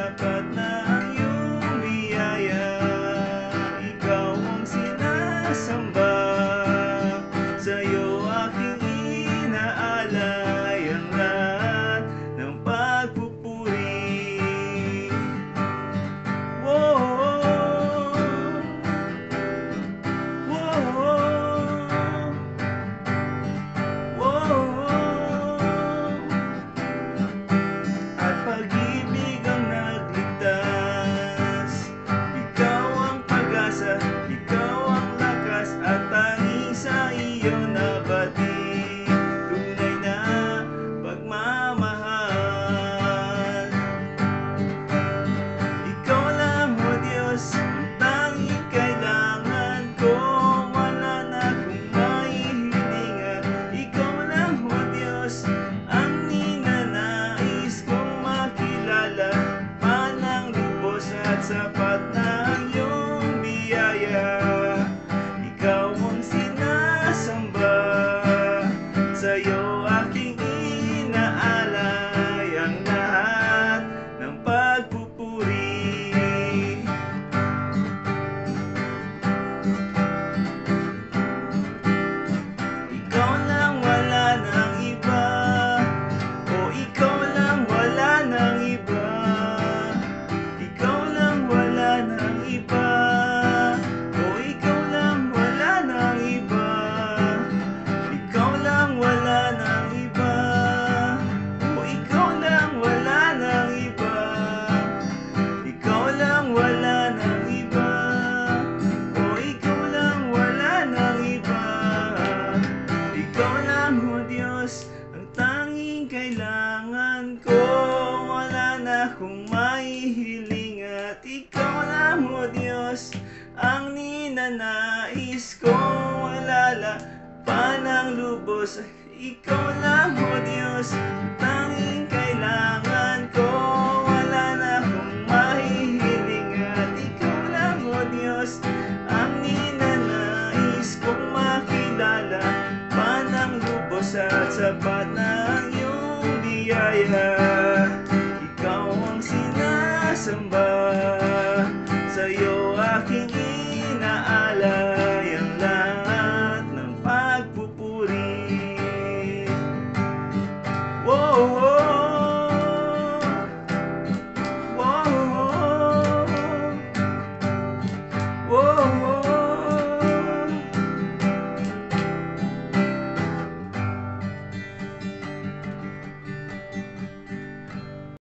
sapat na ang iyong biyaya. Ikaw ang sinasamba, sa'yo aking inaalay ang lahat ng pagpupuri. Whoa, at pag-ibig ang nagligtas. Ikaw ang pag-asa, ikaw ang lakas, at tanging sa iyo nabati tunay na pagmamahal. Ikaw lang, O Diyos, ang tanging kailangan ko. Wala na akong maihilingan. Ikaw lang, O Diyos, ang ninanais kong makilala. Manang lubos at sapat na ang iyong biyaya. Ikaw ang sinasamba, sa'yo aking inaalay ang lahat ng pagpupuri. Ikaw lang, wala nang iba. O ikaw lang, wala nang iba. Ikaw lang, wala nang iba. O ikaw lang, wala nang iba. Ikaw lang, wala nang iba. O ikaw lang, wala nang iba. Ikaw lang, wala nang iba. O ikaw lang, wala nang iba. Ikaw lang, O Diyos, ang tanging kailangan ko. Wala na akong maihiling, at ikaw lang, O Diyos, ang ninanais ko. Malala pa ng lubos. Ikaw lang, O Diyos, ang tanging kailangan ko. Wala na akong mahihiling, at ikaw lang, O Diyos, ang ninanais kong makilala. Panang lubos at sapat na ang iyong biyaya. Ikaw ang sinasamba,